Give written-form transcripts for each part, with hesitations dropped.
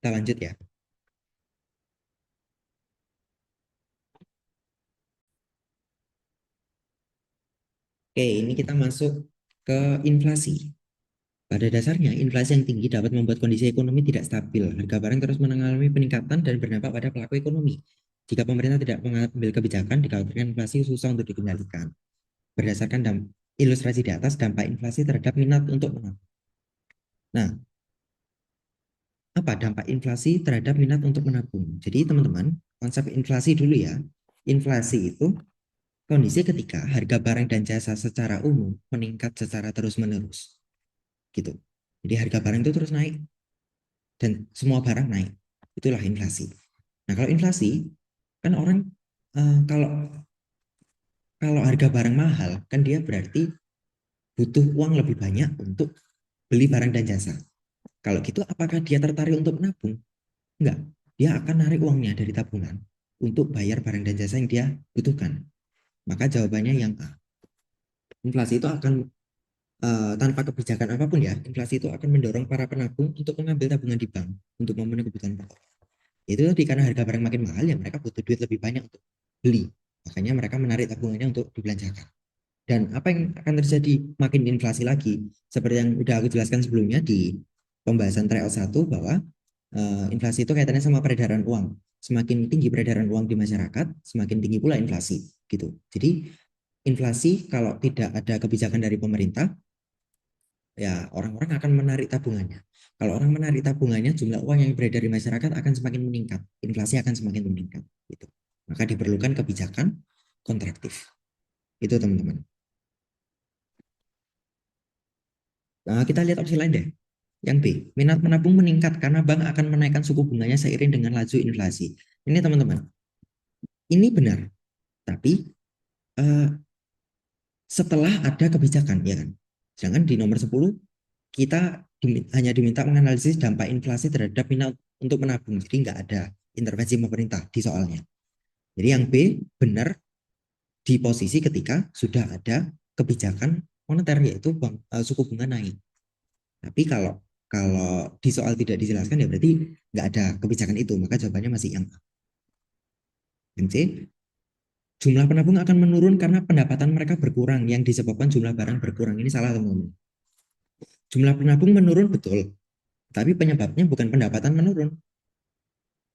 Kita lanjut ya. Oke, ini kita masuk ke inflasi. Pada dasarnya, inflasi yang tinggi dapat membuat kondisi ekonomi tidak stabil. Harga barang terus mengalami peningkatan dan berdampak pada pelaku ekonomi. Jika pemerintah tidak mengambil kebijakan, dikhawatirkan inflasi susah untuk dikendalikan. Berdasarkan ilustrasi di atas, dampak inflasi terhadap minat untuk menabung. Nah, apa dampak inflasi terhadap minat untuk menabung? Jadi, teman-teman, konsep inflasi dulu ya. Inflasi itu kondisi ketika harga barang dan jasa secara umum meningkat secara terus-menerus. Gitu. Jadi harga barang itu terus naik dan semua barang naik. Itulah inflasi. Nah, kalau inflasi kan orang kalau kalau harga barang mahal kan dia berarti butuh uang lebih banyak untuk beli barang dan jasa. Kalau gitu apakah dia tertarik untuk menabung? Enggak. Dia akan narik uangnya dari tabungan untuk bayar barang dan jasa yang dia butuhkan. Maka jawabannya yang A. Inflasi itu akan tanpa kebijakan apapun ya, inflasi itu akan mendorong para penabung untuk mengambil tabungan di bank untuk memenuhi kebutuhan pokok. Itu tadi karena harga barang makin mahal ya mereka butuh duit lebih banyak untuk beli. Makanya mereka menarik tabungannya untuk dibelanjakan. Dan apa yang akan terjadi makin inflasi lagi, seperti yang udah aku jelaskan sebelumnya di pembahasan tryout 1 bahwa inflasi itu kaitannya sama peredaran uang. Semakin tinggi peredaran uang di masyarakat, semakin tinggi pula inflasi gitu. Jadi inflasi kalau tidak ada kebijakan dari pemerintah, ya orang-orang akan menarik tabungannya. Kalau orang menarik tabungannya, jumlah uang yang beredar di masyarakat akan semakin meningkat, inflasi akan semakin meningkat. Gitu. Maka diperlukan kebijakan kontraktif. Itu teman-teman. Nah, kita lihat opsi lain deh. Yang B, minat menabung meningkat karena bank akan menaikkan suku bunganya seiring dengan laju inflasi. Ini teman-teman, ini benar. Tapi eh, setelah ada kebijakan, ya kan? Jangan di nomor 10 kita hanya diminta menganalisis dampak inflasi terhadap minat untuk menabung. Jadi nggak ada intervensi pemerintah di soalnya. Jadi yang B benar di posisi ketika sudah ada kebijakan moneter yaitu suku bunga naik. Tapi kalau kalau di soal tidak dijelaskan ya berarti nggak ada kebijakan itu. Maka jawabannya masih yang A. Yang C, jumlah penabung akan menurun karena pendapatan mereka berkurang yang disebabkan jumlah barang berkurang. Ini salah teman-teman. Jumlah penabung menurun betul, tapi penyebabnya bukan pendapatan menurun.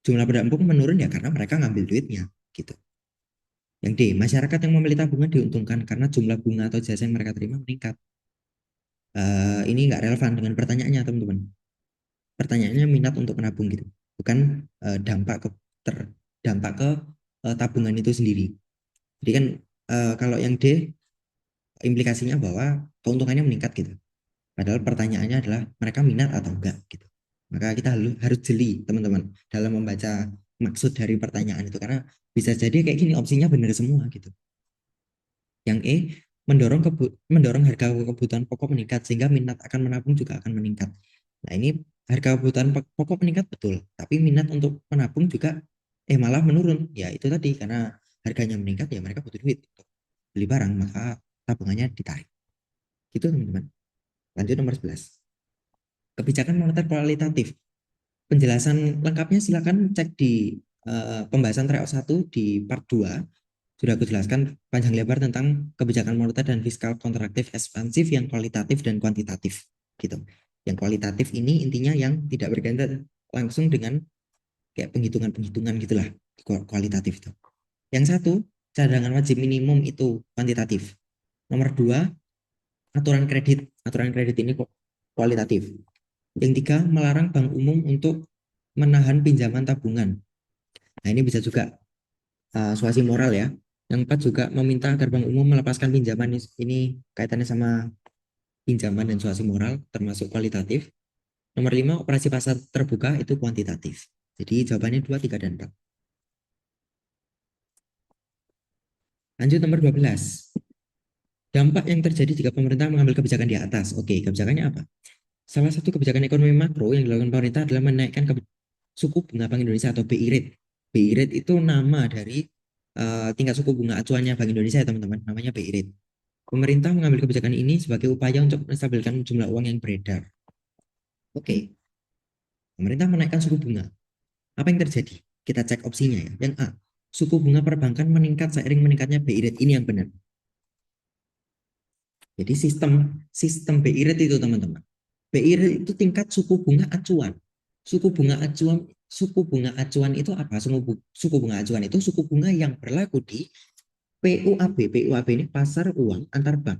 Jumlah penabung menurun ya karena mereka ngambil duitnya gitu. Yang D, masyarakat yang memilih tabungan diuntungkan karena jumlah bunga atau jasa yang mereka terima meningkat. Ini nggak relevan dengan pertanyaannya teman-teman. Pertanyaannya minat untuk menabung gitu, bukan dampak ke dampak ke tabungan itu sendiri. Jadi kan kalau yang D implikasinya bahwa keuntungannya meningkat gitu. Padahal pertanyaannya adalah mereka minat atau enggak gitu. Maka kita harus jeli teman-teman dalam membaca maksud dari pertanyaan itu karena bisa jadi kayak gini opsinya benar semua gitu. Yang E mendorong harga kebutuhan pokok meningkat sehingga minat akan menabung juga akan meningkat. Nah, ini harga kebutuhan pokok meningkat betul, tapi minat untuk menabung juga malah menurun. Ya itu tadi karena harganya meningkat ya mereka butuh duit untuk beli barang maka tabungannya ditarik. Gitu teman-teman. Lanjut nomor 11. Kebijakan moneter kualitatif. Penjelasan lengkapnya silakan cek di pembahasan tryout 1 di part 2. Sudah aku jelaskan panjang lebar tentang kebijakan moneter dan fiskal kontraktif ekspansif yang kualitatif dan kuantitatif. Gitu. Yang kualitatif ini intinya yang tidak berkaitan langsung dengan kayak penghitungan-penghitungan gitulah. Kualitatif itu. Yang satu, cadangan wajib minimum itu kuantitatif. Nomor 2, aturan kredit. Aturan kredit ini kualitatif. Yang tiga, melarang bank umum untuk menahan pinjaman tabungan. Nah, ini bisa juga suasi moral ya. Yang empat juga meminta agar bank umum melepaskan pinjaman. Ini kaitannya sama pinjaman dan suasi moral, termasuk kualitatif. Nomor lima, operasi pasar terbuka itu kuantitatif. Jadi jawabannya 2, 3, dan 4. Lanjut nomor 12. Dampak yang terjadi jika pemerintah mengambil kebijakan di atas. Oke, kebijakannya apa? Salah satu kebijakan ekonomi makro yang dilakukan pemerintah adalah menaikkan suku bunga Bank Indonesia atau BI rate. BI rate itu nama dari tingkat suku bunga acuannya Bank Indonesia ya teman-teman, namanya BI rate. Pemerintah mengambil kebijakan ini sebagai upaya untuk menstabilkan jumlah uang yang beredar. Oke, Pemerintah menaikkan suku bunga. Apa yang terjadi? Kita cek opsinya ya. Yang A, suku bunga perbankan meningkat seiring meningkatnya BI rate. Ini yang benar. Jadi sistem BI rate itu teman-teman. BI rate itu tingkat suku bunga acuan. Suku bunga acuan itu apa? Suku bunga acuan itu suku bunga yang berlaku di PUAB. PUAB ini pasar uang antar bank.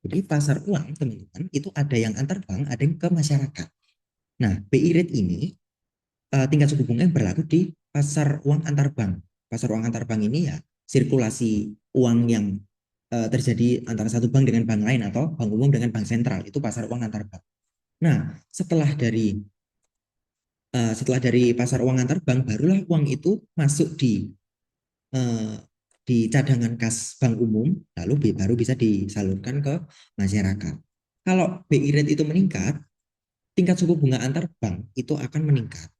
Jadi pasar uang teman-teman itu ada yang antar bank, ada yang ke masyarakat. Nah, BI rate ini tingkat suku bunga yang berlaku di pasar uang antar bank. Pasar uang antar bank ini ya sirkulasi uang yang terjadi antara satu bank dengan bank lain atau bank umum dengan bank sentral. Itu pasar uang antar bank. Nah, setelah dari pasar uang antar bank, barulah uang itu masuk eh, di cadangan kas bank umum, lalu baru bisa disalurkan ke masyarakat. Kalau BI rate itu meningkat, tingkat suku bunga antar bank itu akan meningkat.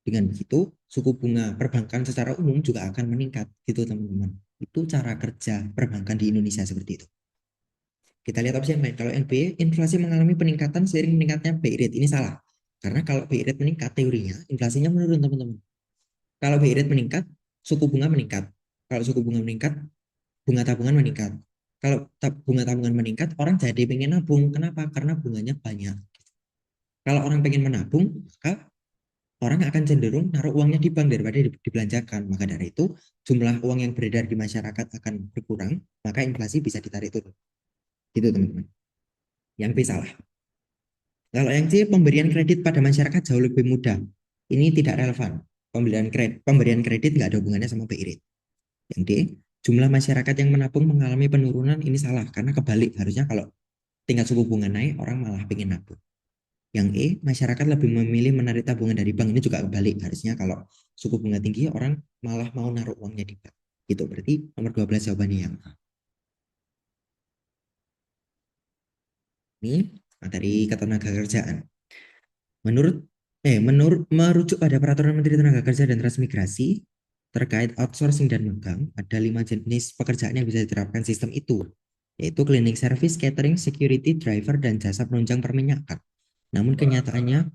Dengan begitu, suku bunga perbankan secara umum juga akan meningkat, gitu teman-teman. Itu cara kerja perbankan di Indonesia seperti itu. Kita lihat opsi yang lain. Kalau yang B, inflasi mengalami peningkatan seiring meningkatnya BI rate. Ini salah. Karena kalau BI rate meningkat, teorinya inflasinya menurun, teman-teman. Kalau BI rate meningkat, suku bunga meningkat. Kalau suku bunga meningkat, bunga tabungan meningkat. Kalau bunga tabungan meningkat, orang jadi pengen nabung. Kenapa? Karena bunganya banyak. Kalau orang pengen menabung, maka orang akan cenderung naruh uangnya di bank daripada dibelanjakan. Maka dari itu, jumlah uang yang beredar di masyarakat akan berkurang, maka inflasi bisa ditarik turun. Gitu, teman-teman. Yang B salah. Kalau yang C, pemberian kredit pada masyarakat jauh lebih mudah. Ini tidak relevan. Pemberian kredit nggak ada hubungannya sama BI rate. Yang D, jumlah masyarakat yang menabung mengalami penurunan. Ini salah, karena kebalik. Harusnya kalau tingkat suku bunga naik, orang malah pengen nabung. Yang E, masyarakat lebih memilih menarik tabungan dari bank. Ini juga kebalik. Harusnya kalau suku bunga tinggi, orang malah mau naruh uangnya di bank. Gitu, berarti nomor 12 jawabannya yang A. Ini materi ketenagakerjaan. Menurut merujuk pada Peraturan Menteri Tenaga Kerja dan Transmigrasi terkait outsourcing dan magang, ada 5 jenis pekerjaan yang bisa diterapkan sistem itu, yaitu cleaning service, catering, security, driver, dan jasa penunjang perminyakan. Namun kenyataannya,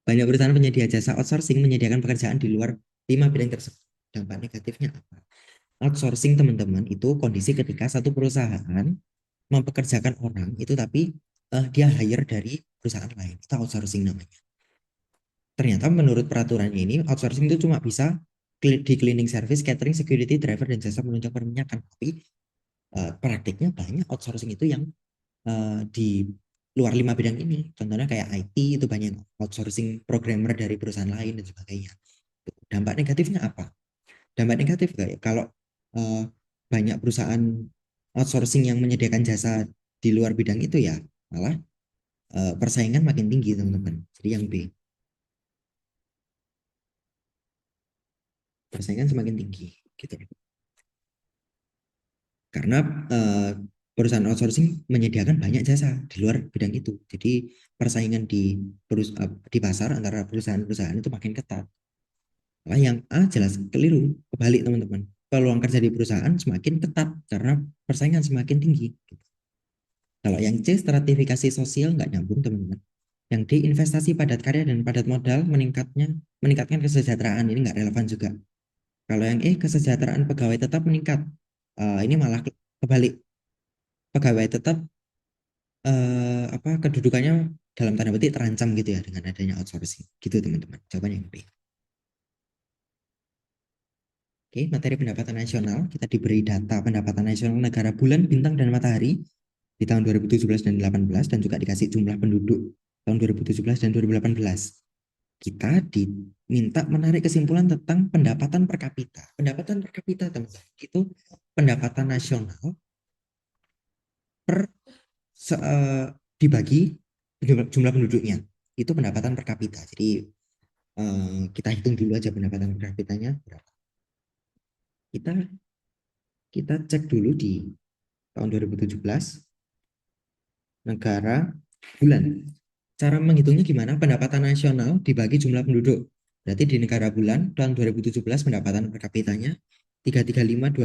banyak perusahaan penyedia jasa outsourcing menyediakan pekerjaan di luar 5 bidang tersebut. Dampak negatifnya apa? Outsourcing, teman-teman, itu kondisi ketika satu perusahaan mempekerjakan orang itu tapi dia hire dari perusahaan lain. Itu outsourcing namanya. Ternyata menurut peraturannya ini outsourcing itu cuma bisa di cleaning service, catering, security, driver, dan jasa penunjang perminyakan. Tapi praktiknya banyak outsourcing itu yang di luar 5 bidang ini. Contohnya kayak IT itu banyak outsourcing programmer dari perusahaan lain dan sebagainya. Dampak negatifnya apa? Dampak negatif kayak kalau eh, banyak perusahaan outsourcing yang menyediakan jasa di luar bidang itu ya malah persaingan makin tinggi, teman-teman. Jadi yang B, persaingan semakin tinggi gitu. Karena eh, perusahaan outsourcing menyediakan banyak jasa di luar bidang itu. Jadi persaingan di pasar antara perusahaan-perusahaan itu makin ketat. Nah, yang A jelas keliru, kebalik teman-teman. Peluang kerja di perusahaan semakin ketat karena persaingan semakin tinggi. Kalau yang C, stratifikasi sosial nggak nyambung, teman-teman. Yang D, investasi padat karya dan padat modal meningkatkan kesejahteraan. Ini nggak relevan juga. Kalau yang E, kesejahteraan pegawai tetap meningkat. Ini malah kebalik. Pegawai tetap apa kedudukannya dalam tanda petik terancam gitu ya dengan adanya outsourcing. Gitu, teman-teman. Jawabannya yang B. Oke, materi pendapatan nasional. Kita diberi data pendapatan nasional negara bulan, bintang, dan matahari di tahun 2017 dan 2018 dan juga dikasih jumlah penduduk tahun 2017 dan 2018. Kita diminta menarik kesimpulan tentang pendapatan per kapita. Pendapatan per kapita, teman-teman, itu pendapatan nasional per dibagi jumlah penduduknya. Itu pendapatan per kapita. Jadi kita hitung dulu aja pendapatan per kapitanya berapa. Kita kita cek dulu di tahun 2017 negara bulan. Cara menghitungnya gimana? Pendapatan nasional dibagi jumlah penduduk. Berarti di negara bulan tahun 2017 pendapatan per kapitanya 335.250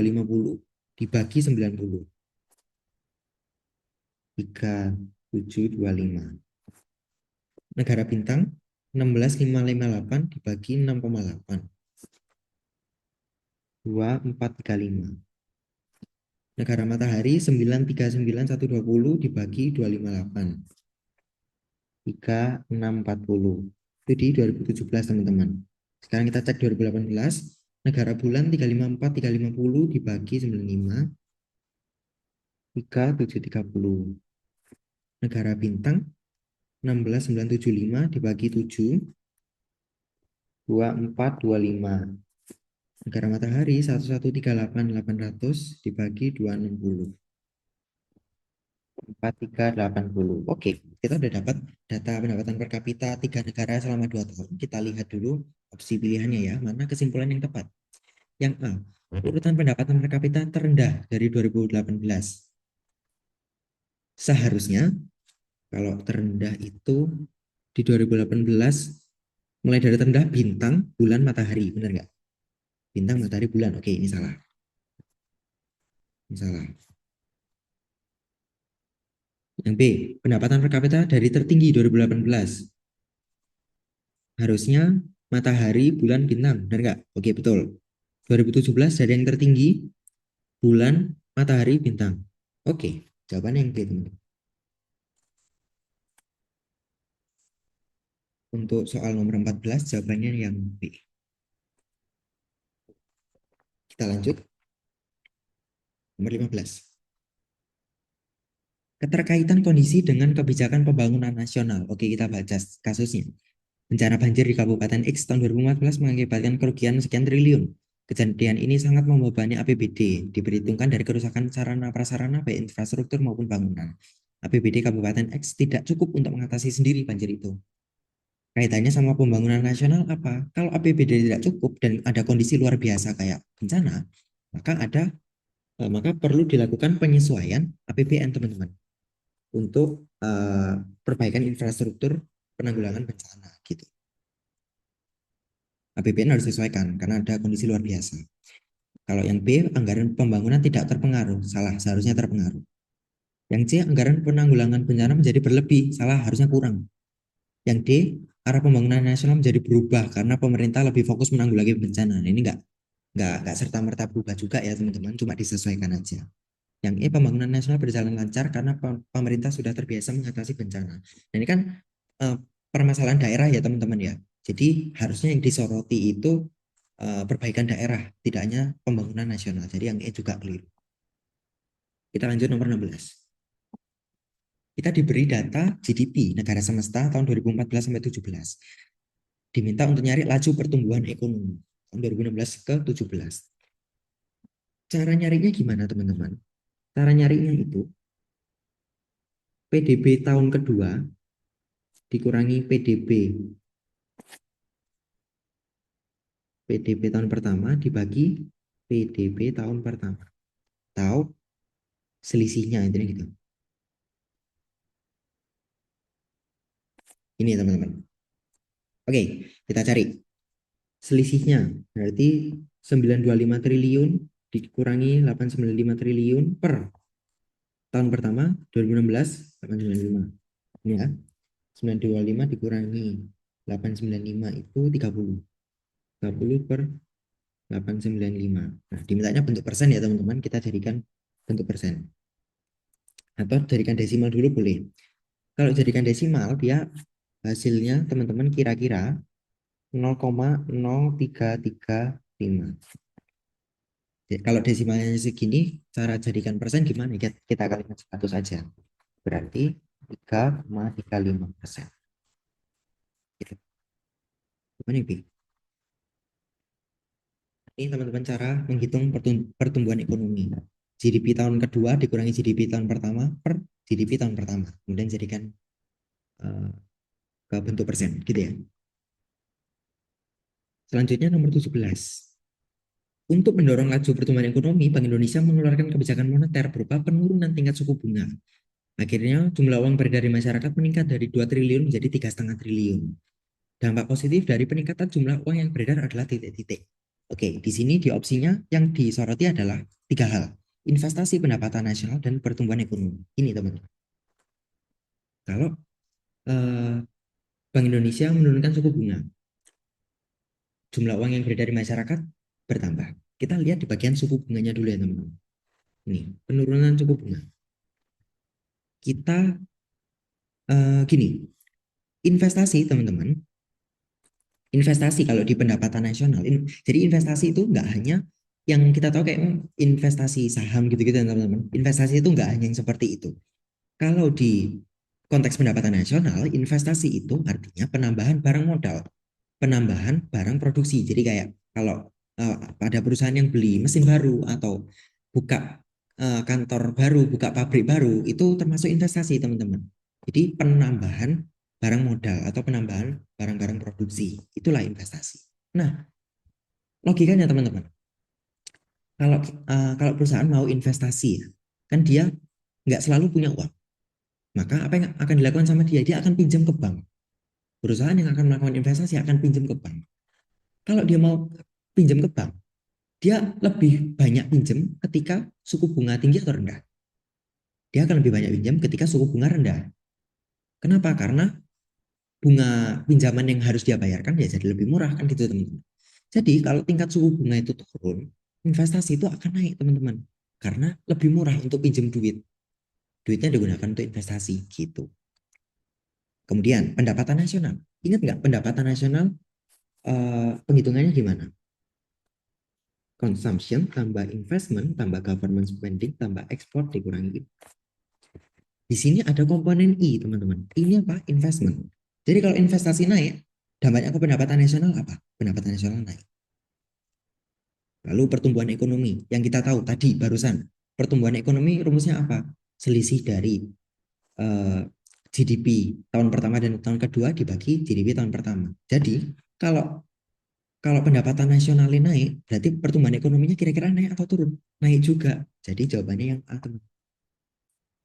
dibagi 90. 3725. Negara bintang 16.558 dibagi 6,8. 2435. Negara matahari 939.120 dibagi 258. 3640. Itu di 2017 teman-teman. Sekarang kita cek 2018. Negara bulan 354.350 dibagi 95. 3730. Negara bintang 16.975 dibagi 7. 2425. Negara matahari 1138.800 dibagi 260. 4380. Oke, kita udah dapat data pendapatan per kapita tiga negara selama 2 tahun. Kita lihat dulu opsi pilihannya ya, mana kesimpulan yang tepat. Yang A, urutan pendapatan per kapita terendah dari 2018. Seharusnya kalau terendah itu di 2018 mulai dari terendah bintang, bulan, matahari, benar nggak? Bintang, matahari, bulan. Oke, ini salah. Ini salah. Yang B, pendapatan per kapita dari tertinggi 2018. Harusnya matahari, bulan, bintang. Benar nggak? Oke, betul. 2017 dari yang tertinggi, bulan, matahari, bintang. Oke, jawabannya yang B, teman. Untuk soal nomor 14, jawabannya yang B. Kita lanjut. Nomor 15. Keterkaitan kondisi dengan kebijakan pembangunan nasional. Oke, kita baca kasusnya. Bencana banjir di Kabupaten X tahun 2014 mengakibatkan kerugian sekian triliun. Kejadian ini sangat membebani APBD, diperhitungkan dari kerusakan sarana prasarana baik infrastruktur maupun bangunan. APBD Kabupaten X tidak cukup untuk mengatasi sendiri banjir itu. Kaitannya sama pembangunan nasional apa? Kalau APBD tidak cukup dan ada kondisi luar biasa kayak bencana, maka perlu dilakukan penyesuaian APBN teman-teman untuk perbaikan infrastruktur penanggulangan bencana gitu. APBN harus disesuaikan karena ada kondisi luar biasa. Kalau yang B, anggaran pembangunan tidak terpengaruh, salah, seharusnya terpengaruh. Yang C, anggaran penanggulangan bencana menjadi berlebih, salah, harusnya kurang. Yang D, arah pembangunan nasional menjadi berubah karena pemerintah lebih fokus menanggulangi bencana. Nah, ini nggak serta merta berubah juga ya teman-teman, cuma disesuaikan aja. Yang E, pembangunan nasional berjalan lancar karena pemerintah sudah terbiasa mengatasi bencana. Nah, ini kan uh, permasalahan daerah ya teman-teman ya. Jadi harusnya yang disoroti itu perbaikan daerah, tidak hanya pembangunan nasional. Jadi yang E juga keliru. Kita lanjut nomor 16. Kita diberi data GDP negara semesta tahun 2014 sampai 17. Diminta untuk nyari laju pertumbuhan ekonomi tahun 2016 ke 17. Cara nyarinya gimana teman-teman? Cara nyarinya itu PDB tahun kedua dikurangi PDB tahun pertama dibagi PDB tahun pertama. Tahu selisihnya intinya gitu. Ini teman-teman. Oke, kita cari. Selisihnya berarti 925 triliun dikurangi 895 triliun per tahun pertama 2016 895. Ini ya. 925 dikurangi 895 itu 30. 30 per 895. Nah, dimintanya bentuk persen ya teman-teman. Kita jadikan bentuk persen. Atau jadikan desimal dulu boleh. Kalau jadikan desimal, dia hasilnya teman-teman kira-kira 0,0335. Kalau desimalnya segini, cara jadikan persen gimana? Kita kalikan 100 saja. Berarti 3,35%. Gitu. Gimana, Bi? Ini teman-teman cara menghitung pertumbuhan ekonomi. GDP tahun kedua dikurangi GDP tahun pertama per GDP tahun pertama. Kemudian jadikan ke bentuk persen. Gitu ya. Selanjutnya nomor 17. Untuk mendorong laju pertumbuhan ekonomi, Bank Indonesia mengeluarkan kebijakan moneter berupa penurunan tingkat suku bunga. Akhirnya jumlah uang beredar di masyarakat meningkat dari 2 triliun menjadi 3,5 triliun. Dampak positif dari peningkatan jumlah uang yang beredar adalah titik-titik. Oke, di sini di opsinya yang disoroti adalah 3 hal. Investasi pendapatan nasional dan pertumbuhan ekonomi. Ini teman-teman. Kalau eh, Bank Indonesia menurunkan suku bunga. Jumlah uang yang beredar di masyarakat bertambah. Kita lihat di bagian suku bunganya dulu ya teman-teman. Ini penurunan suku bunga. Kita gini, investasi teman-teman, investasi kalau di pendapatan nasional, jadi investasi itu nggak hanya yang kita tahu kayak investasi saham gitu-gitu ya teman-teman. Investasi itu nggak hanya yang seperti itu. Kalau di konteks pendapatan nasional, investasi itu artinya penambahan barang modal, penambahan barang produksi. Jadi kayak kalau ada perusahaan yang beli mesin baru atau buka kantor baru, buka pabrik baru, itu termasuk investasi, teman-teman. Jadi penambahan barang modal atau penambahan barang-barang produksi, itulah investasi. Nah, logikanya teman-teman, kalau perusahaan mau investasi, kan dia nggak selalu punya uang. Maka apa yang akan dilakukan sama dia? Dia akan pinjam ke bank. Perusahaan yang akan melakukan investasi akan pinjam ke bank. Kalau dia mau pinjam ke bank, dia lebih banyak pinjam ketika suku bunga tinggi atau rendah. Dia akan lebih banyak pinjam ketika suku bunga rendah. Kenapa? Karena bunga pinjaman yang harus dia bayarkan ya jadi lebih murah kan gitu teman-teman. Jadi kalau tingkat suku bunga itu turun, investasi itu akan naik teman-teman. Karena lebih murah untuk pinjam duit. Duitnya digunakan untuk investasi gitu. Kemudian pendapatan nasional. Ingat nggak pendapatan nasional penghitungannya gimana? Consumption tambah investment tambah government spending tambah ekspor dikurangi. Di sini ada komponen I, teman-teman. Ini apa? Investment. Jadi kalau investasi naik, dampaknya ke pendapatan nasional apa? Pendapatan nasional naik. Lalu pertumbuhan ekonomi. Yang kita tahu tadi barusan. Pertumbuhan ekonomi rumusnya apa? Selisih dari GDP tahun pertama dan tahun kedua dibagi GDP tahun pertama. Jadi kalau kalau pendapatan nasionalnya naik, berarti pertumbuhan ekonominya kira-kira naik atau turun? Naik juga. Jadi jawabannya yang A, teman.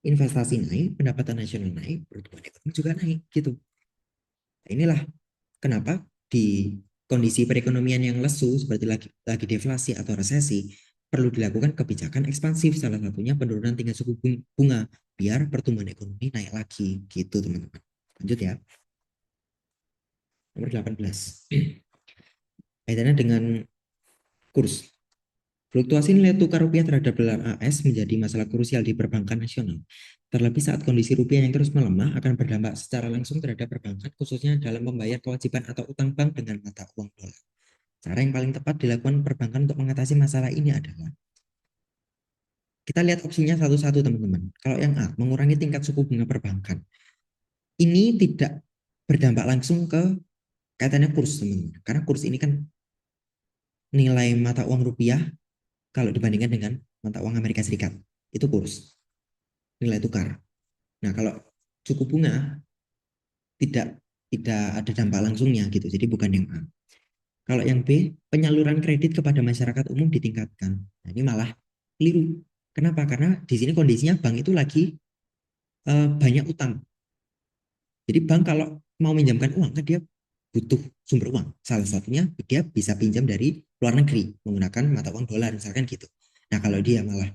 Investasi naik, pendapatan nasional naik, pertumbuhan ekonomi juga naik, gitu. Nah, inilah kenapa di kondisi perekonomian yang lesu seperti lagi deflasi atau resesi perlu dilakukan kebijakan ekspansif, salah satunya penurunan tingkat suku bunga biar pertumbuhan ekonomi naik lagi, gitu teman-teman. Lanjut ya. Nomor 18. Kaitannya dengan kurs. Fluktuasi nilai tukar rupiah terhadap dolar AS menjadi masalah krusial di perbankan nasional. Terlebih saat kondisi rupiah yang terus melemah akan berdampak secara langsung terhadap perbankan, khususnya dalam membayar kewajiban atau utang bank dengan mata uang dolar. Cara yang paling tepat dilakukan perbankan untuk mengatasi masalah ini adalah kita lihat opsinya satu-satu teman-teman. Kalau yang A, mengurangi tingkat suku bunga perbankan. Ini tidak berdampak langsung ke kaitannya kurs teman-teman. Karena kurs ini kan nilai mata uang rupiah kalau dibandingkan dengan mata uang Amerika Serikat. Itu kurs, nilai tukar. Nah, kalau suku bunga tidak tidak ada dampak langsungnya gitu. Jadi bukan yang A. Kalau yang B, penyaluran kredit kepada masyarakat umum ditingkatkan. Nah, ini malah keliru. Kenapa? Karena di sini kondisinya bank itu lagi banyak utang. Jadi bank kalau mau minjamkan uang kan dia butuh sumber uang. Salah satunya dia bisa pinjam dari luar negeri menggunakan mata uang dolar misalkan gitu. Nah, kalau dia malah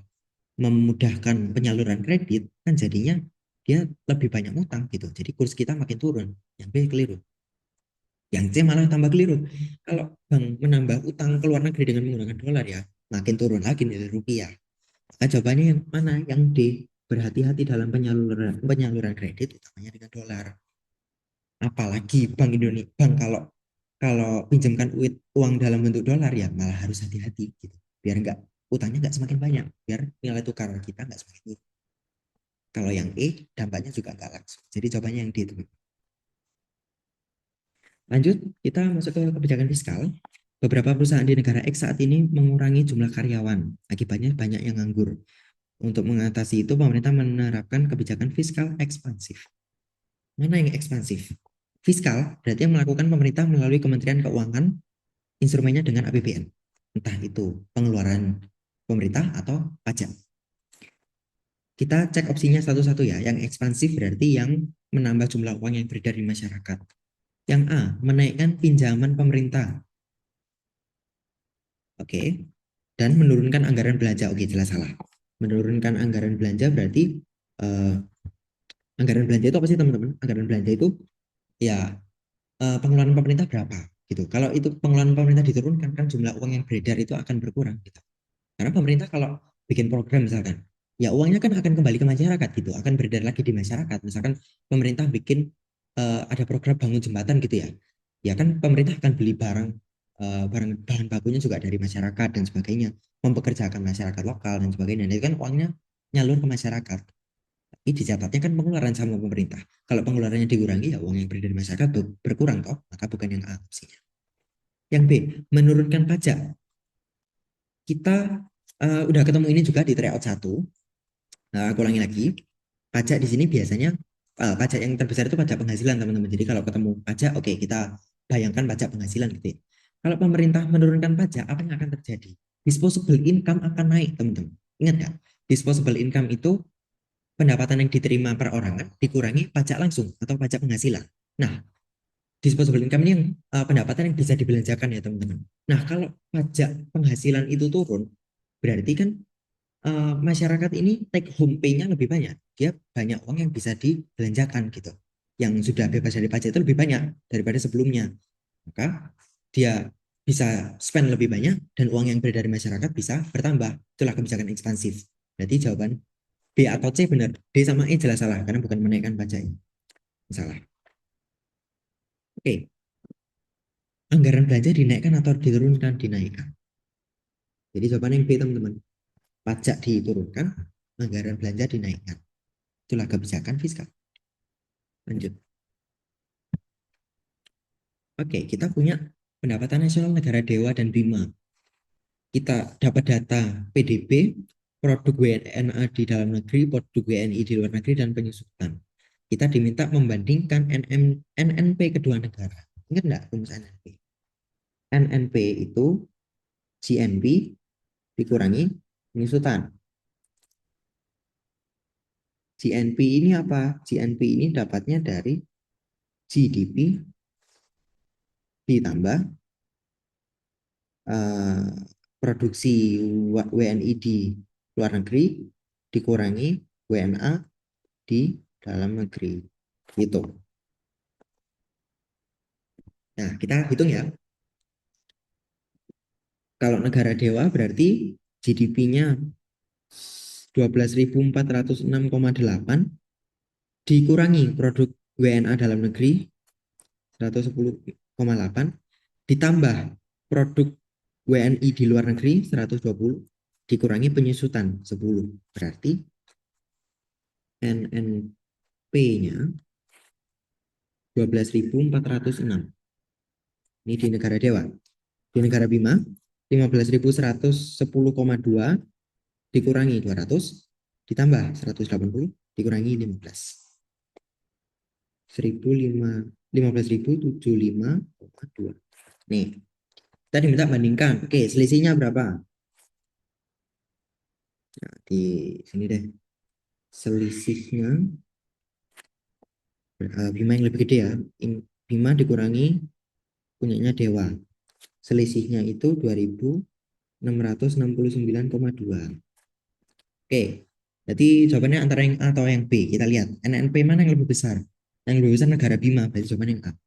memudahkan penyaluran kredit kan jadinya dia lebih banyak utang gitu. Jadi kurs kita makin turun. Yang B keliru. Yang C malah tambah keliru. Kalau bank menambah utang ke luar negeri dengan menggunakan dolar ya, makin turun lagi nilai rupiah. Maka jawabannya yang mana? Yang D. Berhati-hati dalam penyaluran kredit utamanya dengan dolar. Apalagi Bank Indonesia, bank kalau kalau pinjamkan uang dalam bentuk dolar ya malah harus hati-hati gitu. Biar nggak utangnya nggak semakin banyak, biar nilai tukar kita nggak semakin turun. Kalau yang E dampaknya juga nggak langsung. Jadi jawabannya yang D teman. Lanjut, kita masuk ke kebijakan fiskal. Beberapa perusahaan di negara X saat ini mengurangi jumlah karyawan. Akibatnya banyak yang nganggur. Untuk mengatasi itu, pemerintah menerapkan kebijakan fiskal ekspansif. Mana yang ekspansif? Fiskal berarti yang melakukan pemerintah melalui Kementerian Keuangan, instrumennya dengan APBN. Entah itu pengeluaran pemerintah atau pajak. Kita cek opsinya satu-satu ya. Yang ekspansif berarti yang menambah jumlah uang yang beredar di masyarakat. Yang A, menaikkan pinjaman pemerintah. Oke. Dan menurunkan anggaran belanja. Oke, jelas salah. Menurunkan anggaran belanja berarti anggaran belanja itu apa sih teman-teman? Anggaran belanja itu ya pengeluaran pemerintah berapa gitu. Kalau itu pengeluaran pemerintah diturunkan kan jumlah uang yang beredar itu akan berkurang gitu. Karena pemerintah kalau bikin program misalkan, ya uangnya kan akan kembali ke masyarakat gitu, akan beredar lagi di masyarakat. Misalkan pemerintah bikin ada program bangun jembatan gitu ya, ya kan pemerintah akan beli barang, barang bahan bakunya juga dari masyarakat dan sebagainya, mempekerjakan masyarakat lokal dan sebagainya. Dan itu kan uangnya nyalur ke masyarakat. Tapi dicatatnya kan pengeluaran sama pemerintah. Kalau pengeluarannya dikurangi, ya uang yang beredar di masyarakat berkurang toh, maka bukan yang A opsinya. Yang B, menurunkan pajak. Kita udah ketemu ini juga di tryout 1. Nah, aku ulangi lagi. Pajak di sini biasanya pajak yang terbesar itu pajak penghasilan, teman-teman. Jadi kalau ketemu pajak, oke, kita bayangkan pajak penghasilan gitu ya. Kalau pemerintah menurunkan pajak, apa yang akan terjadi? Disposable income akan naik, teman-teman. Ingat nggak? Disposable income itu pendapatan yang diterima perorangan dikurangi pajak langsung atau pajak penghasilan. Nah, disposable income ini yang pendapatan yang bisa dibelanjakan ya, teman-teman. Nah, kalau pajak penghasilan itu turun, berarti kan masyarakat ini take home pay-nya lebih banyak. Dia banyak uang yang bisa dibelanjakan gitu. Yang sudah bebas dari pajak itu lebih banyak daripada sebelumnya. Maka dia bisa spend lebih banyak dan uang yang beredar dari masyarakat bisa bertambah. Itulah kebijakan ekspansif. Berarti jawaban B atau C benar. D sama E jelas salah karena bukan menaikkan pajaknya. Salah. Oke. Anggaran belanja dinaikkan atau diturunkan? Dinaikkan. Jadi jawaban yang B, teman-teman. Pajak diturunkan, anggaran belanja dinaikkan. Itulah kebijakan fiskal. Lanjut. Oke, kita punya pendapatan nasional negara dewa dan Bima. Kita dapat data PDB, produk WNA di dalam negeri, produk WNI di luar negeri, dan penyusutan. Kita diminta membandingkan NNP kedua negara. Ingat nggak rumus NNP? NNP itu GNP dikurangi penyusutan. GNP ini apa? GNP ini dapatnya dari GDP ditambah eh, produksi WNI di luar negeri dikurangi WNA di dalam negeri. Gitu. Nah, kita hitung ya. Kalau negara dewa berarti GDP-nya 12.406,8 dikurangi produk WNA dalam negeri 110,8 ditambah produk WNI di luar negeri 120 dikurangi penyusutan 10. Berarti NNP-nya 12.406. Ini di negara dewa. Di negara Bima 15.110,2 dikurangi 200 ditambah 180 dikurangi 15. 15.075,2. Nih, kita diminta bandingkan. Oke, selisihnya berapa? Nah, di sini deh. Selisihnya Bima yang lebih gede ya. Bima dikurangi punyanya Dewa. Selisihnya itu 2.669,2. Oke, jadi jawabannya antara yang A atau yang B. Kita lihat NNP mana yang lebih besar. Yang lebih besar negara Bima, berarti jawaban yang A.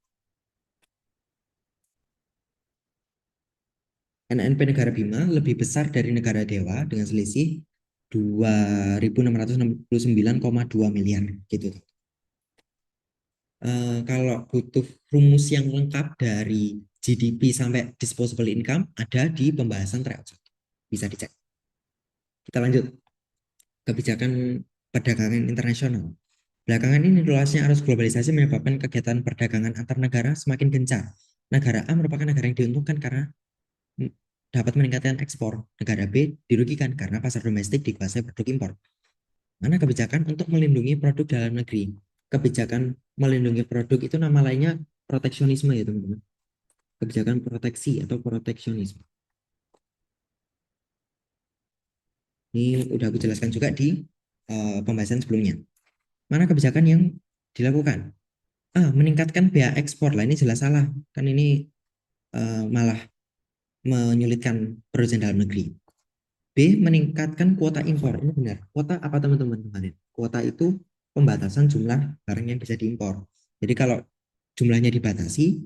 NNP negara Bima lebih besar dari negara Dewa dengan selisih 2.669,2 miliar gitu. Kalau butuh rumus yang lengkap dari GDP sampai disposable income ada di pembahasan tryout 1. Bisa dicek. Kita lanjut. Kebijakan perdagangan internasional. Belakangan ini luasnya arus globalisasi menyebabkan kegiatan perdagangan antar negara semakin gencar. Negara A merupakan negara yang diuntungkan karena dapat meningkatkan ekspor. Negara B dirugikan karena pasar domestik dikuasai produk impor. Mana kebijakan untuk melindungi produk dalam negeri? Kebijakan melindungi produk itu nama lainnya proteksionisme ya, teman-teman. Kebijakan proteksi atau proteksionisme. Ini udah aku jelaskan juga di pembahasan sebelumnya. Mana kebijakan yang dilakukan? Meningkatkan bea ekspor lah, ini jelas salah. Kan ini malah menyulitkan produsen dalam negeri. B, meningkatkan kuota impor. Ini benar. Kuota apa, teman-teman kemarin? Kuota itu pembatasan jumlah barang yang bisa diimpor. Jadi kalau jumlahnya dibatasi.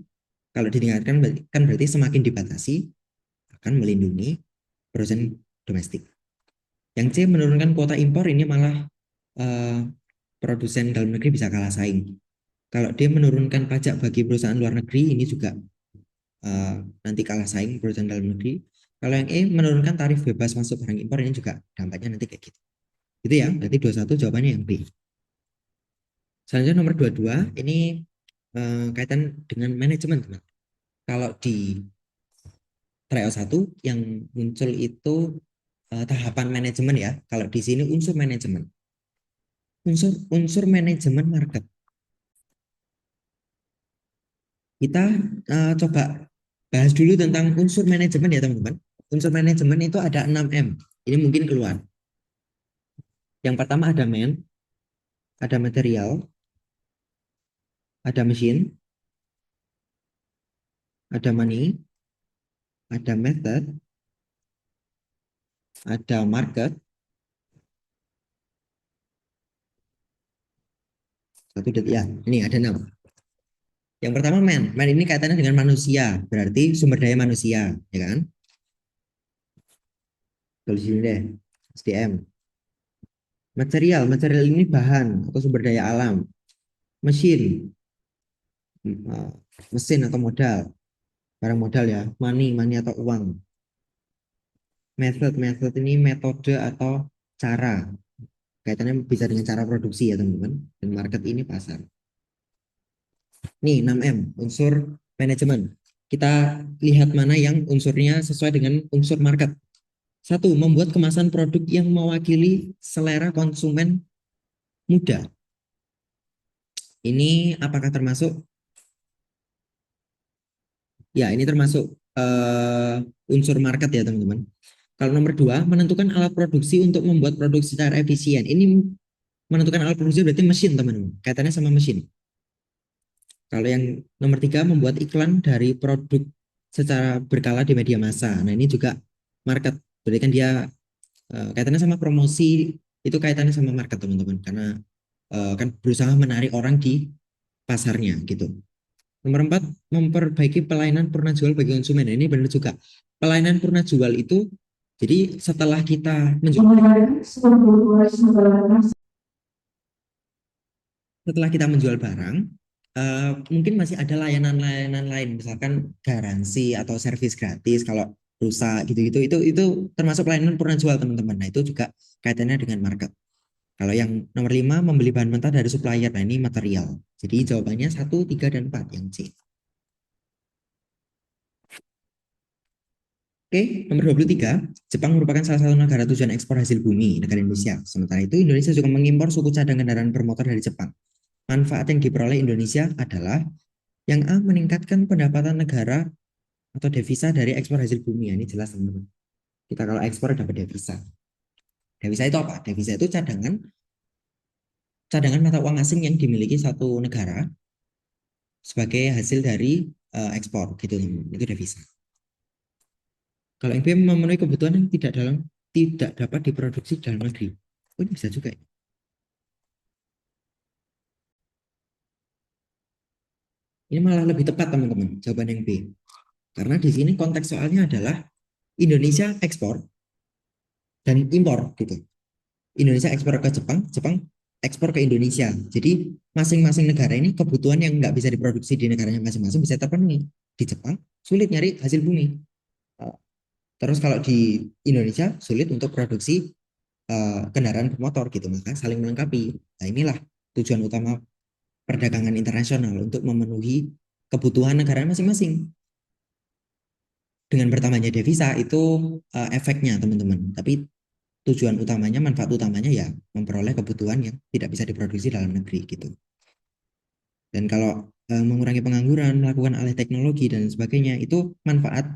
Kalau ditingkatkan kan berarti semakin dibatasi akan melindungi produsen domestik. Yang C, menurunkan kuota impor, ini malah eh, produsen dalam negeri bisa kalah saing. Kalau dia menurunkan pajak bagi perusahaan luar negeri, ini juga nanti kalah saing perusahaan dalam negeri. Kalau yang E, menurunkan tarif bebas masuk barang impor, ini juga dampaknya nanti kayak gitu. Itu ya, berarti 21 jawabannya yang B. Selanjutnya nomor 22, ini kaitan dengan manajemen, teman. Kalau di trial 1 yang muncul itu tahapan manajemen ya. Kalau di sini unsur manajemen. Unsur manajemen market. Kita coba bahas dulu tentang unsur manajemen ya teman-teman. Unsur manajemen itu ada 6M. Ini mungkin keluar. Yang pertama ada man, ada material, ada mesin, ada money, ada method, ada market, satu detik ya. Ini ada 6. Yang pertama man. Man ini kaitannya dengan manusia, berarti sumber daya manusia, ya kan? Tulis sini deh, SDM. Material ini bahan atau sumber daya alam. Mesin, eh, mesin atau modal, barang modal ya. Money atau uang. Method ini metode atau cara. Kaitannya bisa dengan cara produksi ya teman-teman. Dan market ini pasar. Nih 6M, unsur manajemen. Kita lihat mana yang unsurnya sesuai dengan unsur market. Satu, membuat kemasan produk yang mewakili selera konsumen muda. Ini apakah termasuk? Ya, ini termasuk unsur market ya teman-teman. Kalau nomor 2, menentukan alat produksi untuk membuat produk secara efisien. Ini menentukan alat produksi berarti mesin teman-teman. Kaitannya sama mesin. Kalau yang nomor 3, membuat iklan dari produk secara berkala di media massa. Nah ini juga market. Berarti kan dia kaitannya sama promosi, itu kaitannya sama market teman-teman. Karena kan berusaha menarik orang di pasarnya gitu. Nomor 4, memperbaiki pelayanan purna jual bagi konsumen. Nah, ini benar juga. Pelayanan purna jual itu, jadi setelah kita menjual, barang, mungkin masih ada layanan-layanan lain, misalkan garansi atau servis gratis kalau rusak gitu-gitu. Itu termasuk pelayanan purna jual teman-teman. Nah itu juga kaitannya dengan market. Kalau yang nomor 5, membeli bahan mentah dari supplier. Nah ini material. Jadi jawabannya 1, 3, dan 4 yang C. Oke, nomor 23, Jepang merupakan salah satu negara tujuan ekspor hasil bumi negara Indonesia. Sementara itu, Indonesia juga mengimpor suku cadang kendaraan bermotor dari Jepang. Manfaat yang diperoleh Indonesia adalah yang A, meningkatkan pendapatan negara atau devisa dari ekspor hasil bumi. Ini jelas teman-teman. Kita kalau ekspor dapat devisa. Devisa itu apa? Devisa itu cadangan mata uang asing yang dimiliki satu negara sebagai hasil dari ekspor gitu. Itu devisa. Kalau yang B, memenuhi kebutuhan yang tidak dapat diproduksi dalam negeri. Oh, ini bisa juga ya. Ini malah lebih tepat teman-teman, jawaban yang B. Karena di sini konteks soalnya adalah Indonesia ekspor dan impor gitu. Indonesia ekspor ke Jepang, Jepang ekspor ke Indonesia. Jadi masing-masing negara ini kebutuhan yang nggak bisa diproduksi di negaranya masing-masing bisa terpenuhi. Di Jepang sulit nyari hasil bumi. Terus kalau di Indonesia sulit untuk produksi kendaraan bermotor gitu, maka saling melengkapi. Nah inilah tujuan utama perdagangan internasional untuk memenuhi kebutuhan negara masing-masing. Dengan bertambahnya devisa itu efeknya teman-teman. Tapi tujuan utamanya, manfaat utamanya ya memperoleh kebutuhan yang tidak bisa diproduksi dalam negeri gitu. Dan kalau mengurangi pengangguran, melakukan alih teknologi dan sebagainya itu manfaat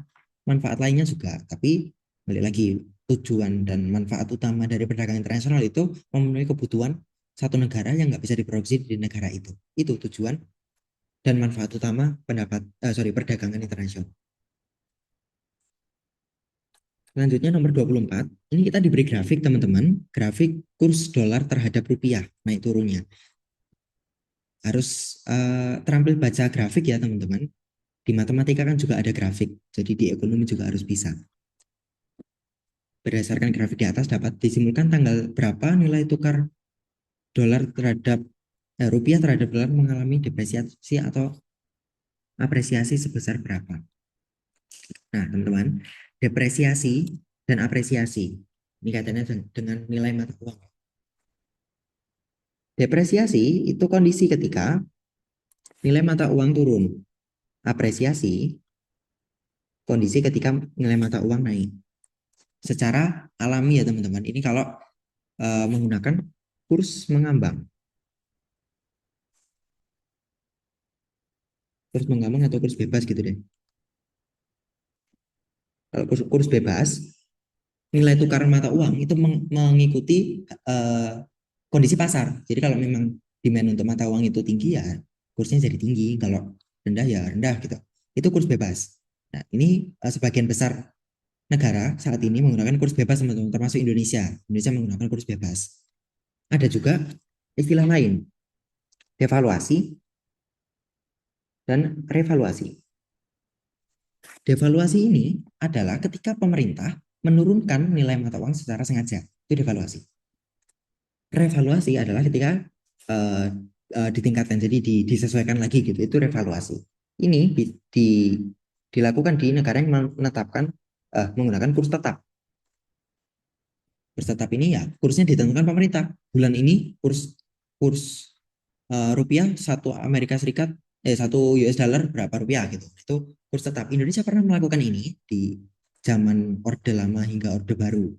manfaat lainnya juga. Tapi balik lagi tujuan dan manfaat utama dari perdagangan internasional itu memenuhi kebutuhan satu negara yang nggak bisa diproduksi di negara itu. Itu tujuan dan manfaat utama perdagangan internasional. Selanjutnya nomor 24, ini kita diberi grafik teman-teman, grafik kurs dolar terhadap rupiah, naik turunnya. harus terampil baca grafik ya teman-teman. Di matematika kan juga ada grafik, jadi di ekonomi juga harus bisa. Berdasarkan grafik di atas dapat disimpulkan tanggal berapa nilai tukar dolar terhadap rupiah terhadap dolar mengalami depresiasi atau apresiasi sebesar berapa. Nah, teman-teman, depresiasi dan apresiasi ini kaitannya dengan nilai mata uang. Depresiasi itu kondisi ketika nilai mata uang turun. Apresiasi kondisi ketika nilai mata uang naik. Secara alami ya teman-teman. Ini kalau menggunakan kurs mengambang. Kurs mengambang atau kurs bebas gitu deh. Kalau kurs bebas, nilai tukar mata uang itu mengikuti kondisi pasar. Jadi kalau memang demand untuk mata uang itu tinggi ya kursnya jadi tinggi. Kalau rendah ya rendah gitu. Itu kurs bebas. Nah, ini sebagian besar negara saat ini menggunakan kurs bebas teman-teman, termasuk Indonesia. Indonesia menggunakan kurs bebas. Ada juga istilah lain, devaluasi dan revaluasi. Devaluasi ini adalah ketika pemerintah menurunkan nilai mata uang secara sengaja. Itu devaluasi. Revaluasi adalah ketika uh, ditingkatkan, jadi disesuaikan lagi gitu. Itu revaluasi. Ini dilakukan di negara yang menetapkan menggunakan kurs tetap. Kurs tetap ini ya kursnya ditentukan pemerintah. Bulan ini kurs kurs rupiah satu Amerika Serikat satu US dollar berapa rupiah gitu. Itu kurs tetap. Indonesia pernah melakukan ini di zaman Orde Lama hingga Orde Baru.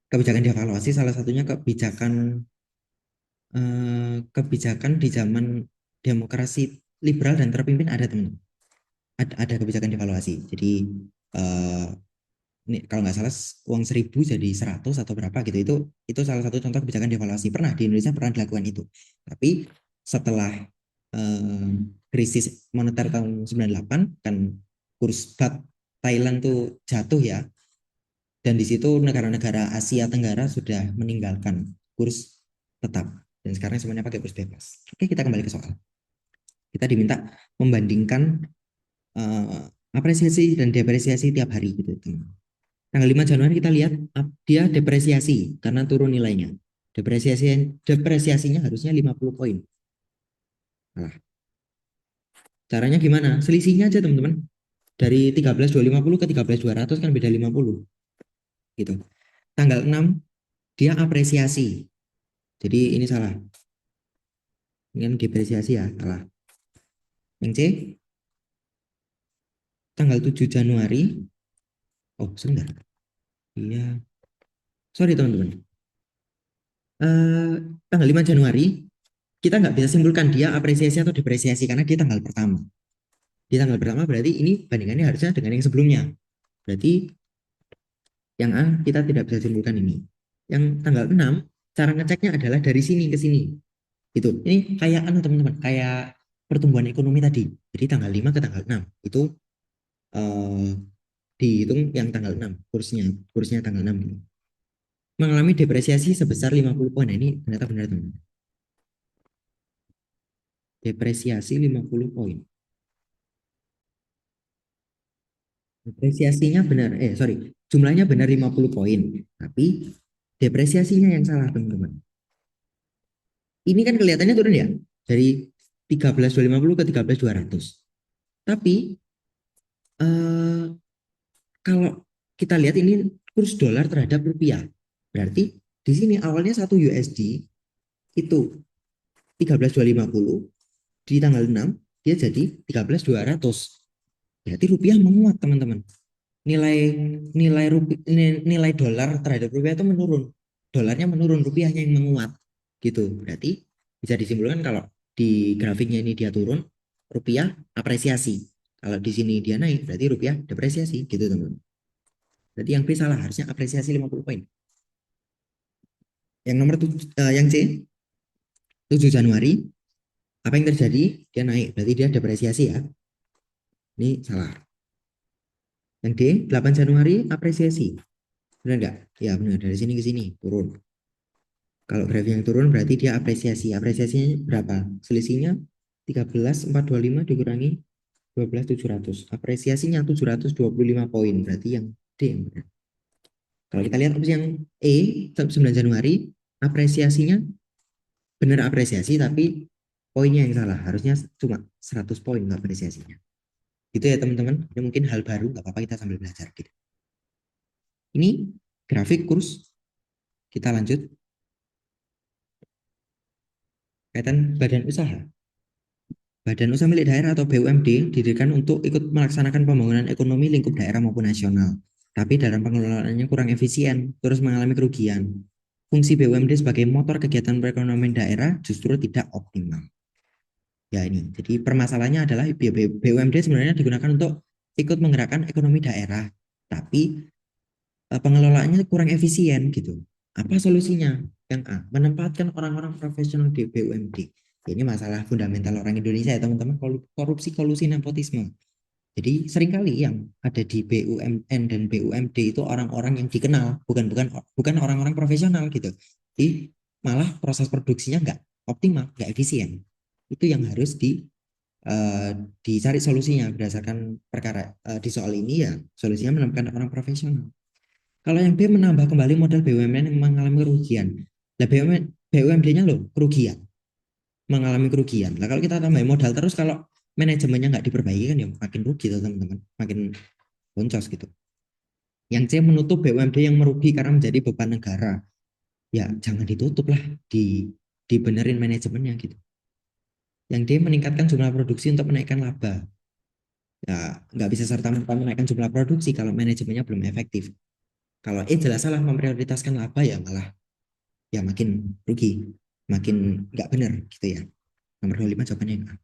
Kebijakan devaluasi salah satunya kebijakan di zaman demokrasi liberal dan terpimpin ada teman. Ada kebijakan devaluasi. Jadi eh, ini kalau nggak salah uang 1.000 jadi 100 atau berapa gitu. Itu salah satu contoh kebijakan devaluasi. Pernah di Indonesia pernah dilakukan itu. Tapi setelah eh, krisis moneter tahun 98 kan kurs bat Thailand tuh jatuh ya, dan di situ negara-negara Asia Tenggara sudah meninggalkan kurs tetap dan sekarang semuanya pakai kurs bebas. Oke, kita kembali ke soal. Kita diminta membandingkan eh, apresiasi dan depresiasi tiap hari gitu. Tanggal 5 Januari kita lihat dia depresiasi karena turun nilainya. Depresiasinya harusnya 50 poin. Nah, caranya gimana? Selisihnya aja teman-teman. Dari 13.250 ke 13.200 kan beda 50 gitu. Tanggal 6 dia apresiasi. Jadi ini salah. Ini kan depresiasi ya, salah. Yang C tanggal 7 Januari. Oh, sebentar. Iya. Sorry teman-teman. Eh, tanggal 5 Januari kita nggak bisa simpulkan dia apresiasi atau depresiasi karena dia tanggal pertama. Di tanggal pertama berarti ini bandingannya harusnya dengan yang sebelumnya. Berarti yang A kita tidak bisa simpulkan ini. Yang tanggal 6 cara ngeceknya adalah dari sini ke sini. Itu. Ini kayak teman-teman, kayak pertumbuhan ekonomi tadi. Jadi tanggal 5 ke tanggal 6 itu eh, dihitung yang tanggal 6 kursnya tanggal 6 ini. Mengalami depresiasi sebesar 50 poin. Nah, ini ternyata benar teman. Depresiasi 50 poin. Depresiasinya benar, sorry, jumlahnya benar 50 poin, tapi depresiasinya yang salah teman-teman. Ini kan kelihatannya turun ya, dari 13.250 ke 13.200. Tapi eh, kalau kita lihat ini kurs dolar terhadap rupiah, berarti di sini awalnya 1 USD itu 13.250, di tanggal 6 dia jadi 13.200. Berarti rupiah menguat teman-teman. nilai nilai dolar terhadap rupiah itu menurun. Dolarnya menurun, rupiahnya yang menguat. Gitu. Berarti bisa disimpulkan kalau di grafiknya ini dia turun, rupiah apresiasi. Kalau di sini dia naik, berarti rupiah depresiasi. Gitu teman-teman. Berarti yang B salah, harusnya apresiasi 50 poin. Yang nomor yang C, 7 Januari, apa yang terjadi? Dia naik, berarti dia depresiasi ya. Ini salah. Yang D, 8 Januari apresiasi. Benar nggak? Ya benar, dari sini ke sini turun. Kalau grafik yang turun berarti dia apresiasi. Apresiasinya berapa? Selisihnya 13.425 dikurangi 12.700. Apresiasinya 725 poin. Berarti yang D yang benar. Kalau kita lihat opsi yang E, 9 Januari, apresiasinya benar apresiasi, tapi poinnya yang salah. Harusnya cuma 100 poin apresiasinya. Itu ya teman-teman. Ini mungkin hal baru, nggak apa-apa kita sambil belajar gitu. Ini grafik kurs. Kita lanjut. Kaitan badan usaha. Badan usaha milik daerah atau BUMD didirikan untuk ikut melaksanakan pembangunan ekonomi lingkup daerah maupun nasional. Tapi dalam pengelolaannya kurang efisien, terus mengalami kerugian. Fungsi BUMD sebagai motor kegiatan perekonomian daerah justru tidak optimal. Ya ini, jadi permasalahannya adalah BUMD sebenarnya digunakan untuk ikut menggerakkan ekonomi daerah, tapi pengelolaannya kurang efisien gitu. Apa solusinya? Yang A, menempatkan orang-orang profesional di BUMD. Ini masalah fundamental orang Indonesia ya teman-teman, korupsi, kolusi, nepotisme. Jadi seringkali yang ada di BUMN dan BUMD itu orang-orang yang dikenal, bukan bukan bukan orang-orang profesional gitu. Jadi malah proses produksinya nggak optimal, nggak efisien. Itu yang harus eh, dicari solusinya berdasarkan perkara di soal ini ya solusinya menempatkan orang profesional. Kalau yang B menambah kembali modal BUMN yang mengalami kerugian. Nah, BUMD-nya loh kerugian, mengalami kerugian. Nah, kalau kita tambah modal terus kalau manajemennya nggak diperbaiki kan ya makin rugi tuh teman-teman, makin boncos gitu. Yang C menutup BUMD yang merugi karena menjadi beban negara. Ya jangan ditutup lah, dibenerin manajemennya gitu. Yang D meningkatkan jumlah produksi untuk menaikkan laba. Ya nggak bisa serta-merta menaikkan jumlah produksi kalau manajemennya belum efektif. Kalau E jelas salah memprioritaskan laba ya malah ya makin rugi, makin nggak benar gitu ya. Nomor 25 jawabannya yang A.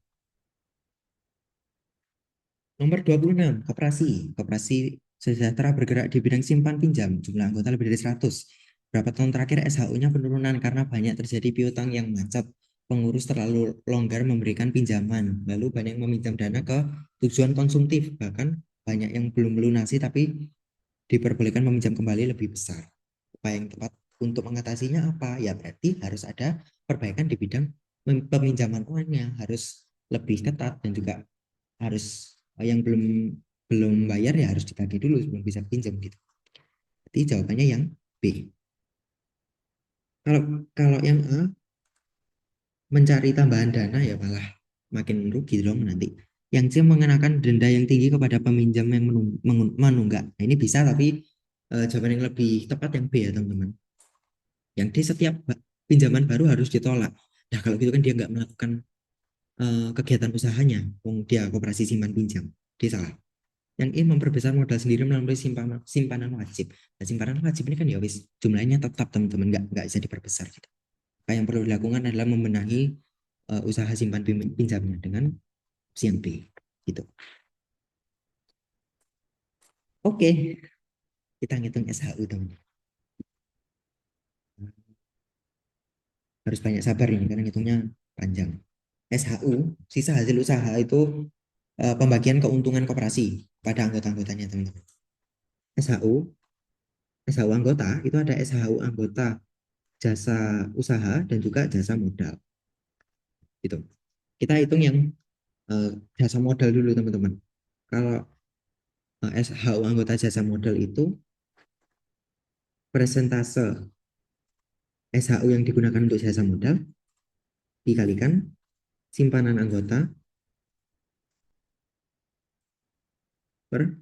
Nomor 26, koperasi. Koperasi sejahtera bergerak di bidang simpan pinjam, jumlah anggota lebih dari 100. Berapa tahun terakhir SHU-nya penurunan karena banyak terjadi piutang yang macet. Pengurus terlalu longgar memberikan pinjaman, lalu banyak yang meminjam dana ke tujuan konsumtif, bahkan banyak yang belum melunasi tapi diperbolehkan meminjam kembali lebih besar. Upaya yang tepat untuk mengatasinya apa? Ya berarti harus ada perbaikan di bidang peminjaman uangnya, harus lebih ketat dan juga harus yang belum belum bayar ya harus ditagih dulu sebelum bisa pinjam gitu. Jadi jawabannya yang B. Kalau kalau yang A mencari tambahan dana ya malah makin rugi dong nanti. Yang C mengenakan denda yang tinggi kepada peminjam yang menunggak. Nah, ini bisa tapi jawaban yang lebih tepat yang B ya teman-teman. Yang D setiap pinjaman baru harus ditolak. Nah kalau gitu kan dia nggak melakukan kegiatan usahanya, dia koperasi simpan pinjam. Dia salah. Yang I memperbesar modal sendiri melalui simpanan wajib. Nah, simpanan wajib ini kan ya wis jumlahnya tetap teman-teman nggak bisa diperbesar gitu. Apa yang perlu dilakukan adalah membenahi usaha simpan pinjamnya dengan opsi yang B gitu. Oke, kita ngitung SHU teman. Harus banyak sabar ini karena ngitungnya panjang. SHU, sisa hasil usaha itu pembagian keuntungan koperasi pada anggota-anggotanya teman-teman. SHU, SHU anggota itu ada SHU anggota jasa usaha dan juga jasa modal gitu. Kita hitung yang eh, jasa modal dulu teman-teman. Kalau SHU anggota jasa modal itu persentase SHU yang digunakan untuk jasa modal dikalikan simpanan anggota per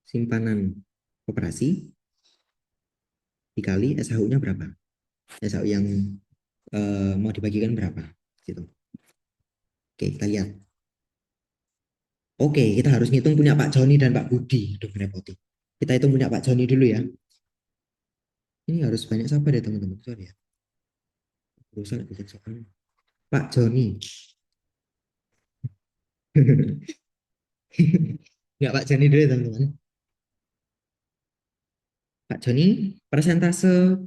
simpanan koperasi dikali SHU-nya berapa. SHU yang mau dibagikan berapa gitu. Oke, kita lihat. Oke, kita harus ngitung punya Pak Joni dan Pak Budi. Udah merepoti. Kita hitung punya Pak Joni dulu ya. Ini harus banyak sabar ya teman-teman. Sorry ya. Berusaha Pak Joni. Nggak Pak Joni dulu ya teman-teman. Pak Joni, persentase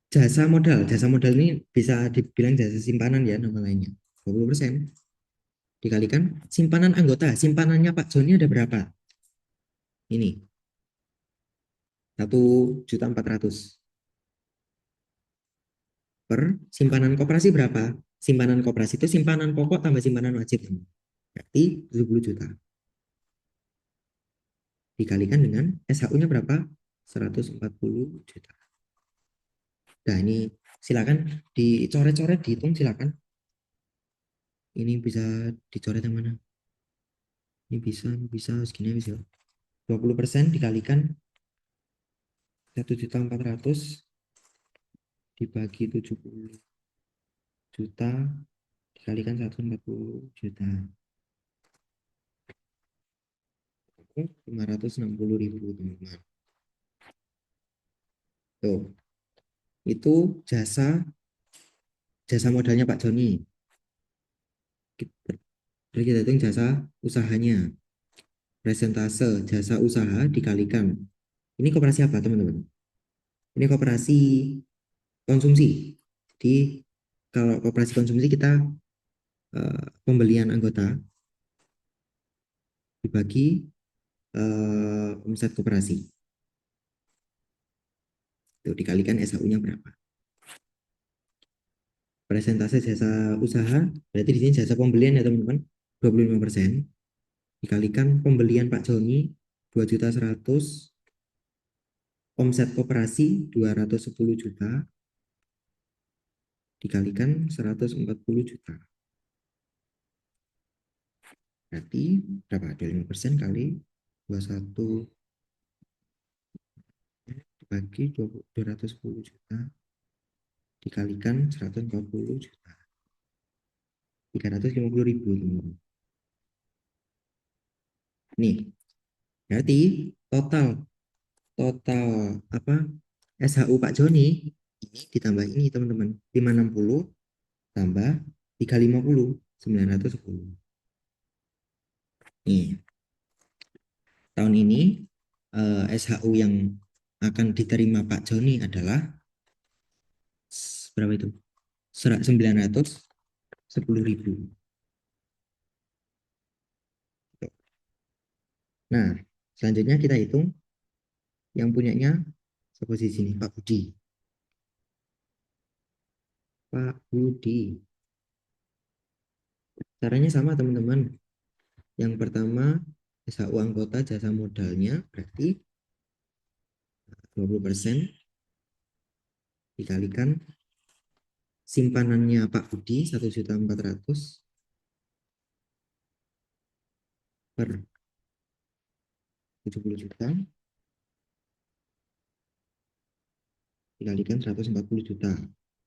jasa modal. Jasa modal ini bisa dibilang jasa simpanan ya nama lainnya. 20% dikalikan simpanan anggota. Simpanannya Pak Joni ada berapa? Ini 1.400.000. per simpanan koperasi berapa? Simpanan koperasi itu simpanan pokok tambah simpanan wajib. Berarti 70 juta. Dikalikan dengan SHU-nya berapa? 140 juta. Nah, ini silakan dicoret-coret, dihitung silakan. Ini bisa dicoret yang mana? Ini bisa segini bisa. 20% dikalikan 1.400.000 dibagi 70 juta dikalikan 140 juta. 560.000 teman-teman. Tuh, itu jasa modalnya Pak Joni. Jadi kita hitung jasa usahanya. Presentase jasa usaha dikalikan. Ini koperasi apa teman-teman? Ini koperasi konsumsi. Jadi kalau koperasi konsumsi kita pembelian anggota dibagi omset koperasi. Itu dikalikan SHU-nya berapa. Persentase jasa usaha, berarti di sini jasa pembelian ya teman-teman, 25%. Dikalikan pembelian Pak Joni, 2.100.000, omset koperasi 210 juta, dikalikan 140 juta. Berarti berapa? 25% kali 21 dibagi 210 juta, dikalikan 140 juta. 350.000 teman-teman. Nih, berarti total total apa SHU Pak Joni ini ditambah ini teman-teman 560 tambah 350 910. Nih, tahun ini SHU yang akan diterima Pak Joni adalah berapa itu? 910.000. Nah, selanjutnya kita hitung yang punyanya posisi sini Pak Budi. Pak Budi. Caranya sama teman-teman. Yang pertama SHU anggota jasa modalnya berarti 20% dikalikan simpanannya Pak Budi 1.400.000 per 70 juta dikalikan 140 juta.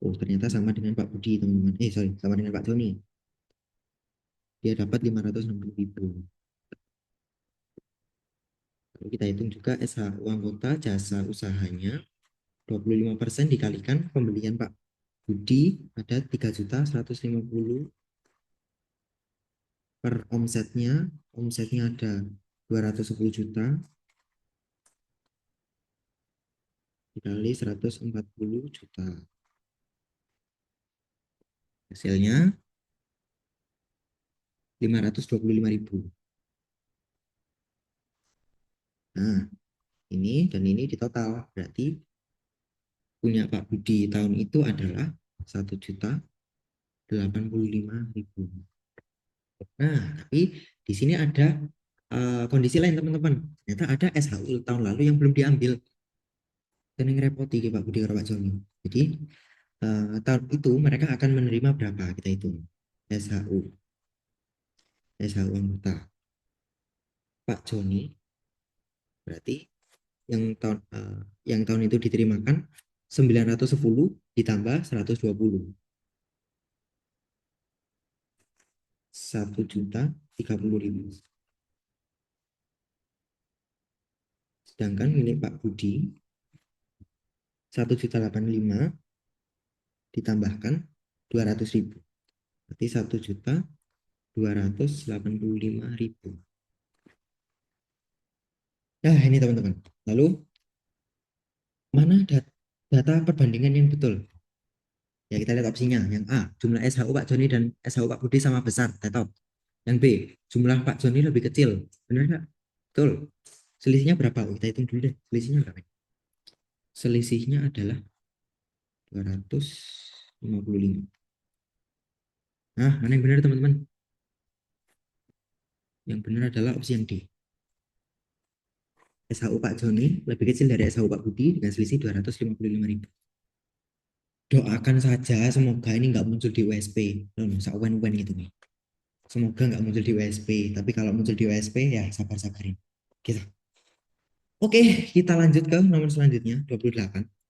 Oh, ternyata sama dengan Pak Budi, teman-teman. Sorry, sama dengan Pak Joni. Dia dapat 560.000. Lalu kita hitung juga SHU anggota jasa usahanya 25% dikalikan pembelian Pak Budi ada 3.150 per omsetnya ada 210 juta dikali 140 juta. Hasilnya 525.000. Nah, ini dan ini di total. Berarti punya Pak Budi tahun itu adalah 1.085.000. Nah, tapi di sini ada kondisi lain teman-teman. Ternyata ada SHU tahun lalu yang belum diambil. Dan yang repoti Pak Budi karo Pak Joni. Jadi tahun itu mereka akan menerima berapa kita hitung. SHU anggota Pak Joni berarti yang tahun itu diterimakan 910 ditambah 120. 1.030.000. Sedangkan milik Pak Budi 1.085 ditambahkan 200.000. Berarti 1.285.000. Nah, ini teman-teman. Lalu mana data perbandingan yang betul? Ya, kita lihat opsinya. Yang A, jumlah SHU Pak Joni dan SHU Pak Budi sama besar, tetap. Yang B, jumlah Pak Joni lebih kecil. Benar nggak? Betul. Selisihnya berapa? Oh, kita hitung dulu deh. Selisihnya berapa? Selisihnya adalah 200. 55. Nah, mana yang benar teman-teman? Yang benar adalah opsi yang D. SHU Pak Joni lebih kecil dari SHU Pak Budi dengan selisih 255.000. Doakan saja semoga ini nggak muncul di USP. Loh, wen-wen gitu nih. Semoga nggak muncul di USP. Tapi kalau muncul di USP ya sabar-sabarin. Gitu. Oke, kita lanjut ke nomor selanjutnya, 28.